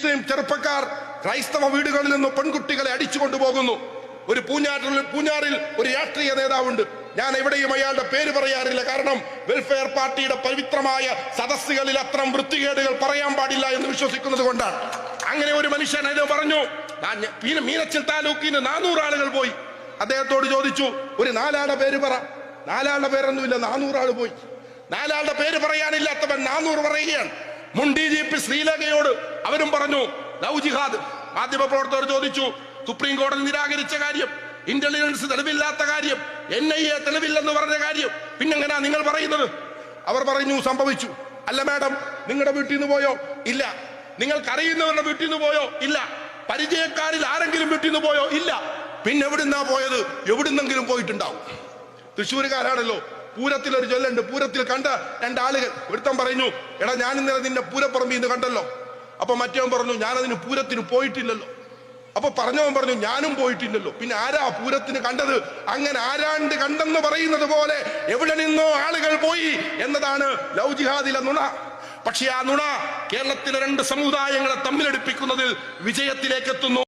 മുസ്ലിം ചെറുപ്പക്കാർ ക്രൈസ്തവ വീടുകളിൽ നിന്ന് പെൺകുട്ടികളെ അടിച്ചുകൊണ്ടുപോകുന്നു. ഒരു പൂഞ്ഞാറിൽ ഒരു രാഷ്ട്രീയ നേതാവുണ്ട്. ഞാൻ എവിടെയും അയാളുടെ പേര് പറയാറില്ല, കാരണം വെൽഫെയർ പാർട്ടിയുടെ പവിത്രമായ സദസ്സുകളിൽ അത്തരം വൃത്തികേടുകൾ പറയാൻ പാടില്ല എന്ന് വിശ്വസിക്കുന്നത് കൊണ്ടാണ്. അങ്ങനെ ഒരു മനുഷ്യൻ അത് പറഞ്ഞു. മീനച്ചിൽ താലൂക്കിന് 400 ആളുകൾ പോയി. അദ്ദേഹത്തോട് ചോദിച്ചു, ഒരു 4 ആളുടെ പേര് പറ. 4 ആളുടെ പേരൊന്നുമില്ല, 400 ആള് പോയി. 4 ആളുടെ പേര് പറയാനില്ലാത്തവൻ 400 പറയുകയാണ്. മുൻ DGP ശ്രീലേഖയോട് അവരും പറഞ്ഞു ലവ് ജിഹാദ്. മാധ്യമപ്രവർത്തകർ ചോദിച്ചു, സുപ്രീം കോടതി നിരാകരിച്ച കാര്യം, ഇന്റലിജൻസ് തെളിവില്ലാത്ത കാര്യം, NIA തെളിവില്ലെന്ന് പറഞ്ഞ കാര്യം പിന്നെങ്ങനാ നിങ്ങൾ പറയുന്നത്? അവർ പറഞ്ഞു സംഭവിച്ചു. അല്ല മാഡം, നിങ്ങളുടെ വീട്ടിൽ നിന്ന് പോയോ? ഇല്ല. നിങ്ങൾക്കറിയുന്നവരുടെ വീട്ടിൽ നിന്ന് പോയോ? ഇല്ല. പരിചയക്കാരിൽ ആരെങ്കിലും വീട്ടിൽ നിന്ന് പോയോ? ഇല്ല. പിന്നെ എവിടുന്നാ പോയത്? എവിടുന്നെങ്കിലും പോയിട്ടുണ്ടാവും. തൃശ്ശൂരുകാരാണല്ലോ. പൂരത്തിൽ ഒരു ചൊല്ലുണ്ട്, പൂരത്തിൽ കണ്ട 2 ആളുകൾ. ഒരുത്തൻ പറഞ്ഞു, എടാ ഞാൻ ഇന്നലെ നിന്നെ പൂരപ്പറമ്പിൽ നിന്ന് കണ്ടല്ലോ. അപ്പൊ മറ്റവൻ പറഞ്ഞു, ഞാനതിന് പൂരത്തിന് പോയിട്ടില്ലല്ലോ. അപ്പൊ പറഞ്ഞവൻ പറഞ്ഞു, ഞാനും പോയിട്ടില്ലല്ലോ. പിന്നെ ആരാ പൂരത്തിന് കണ്ടത്? അങ്ങനെ ആരാണ്ട് കണ്ടെന്ന് പറയുന്നത് പോലെ എവിടെ നിന്നോ ആളുകൾ പോയി എന്നതാണ് ലവ് ജിഹാദിലെ നുണ. പക്ഷെ ആ നുണ കേരളത്തിലെ 2 സമുദായങ്ങളെ തമ്മിലടിപ്പിക്കുന്നതിൽ വിജയത്തിലേക്ക് എത്തുന്നു.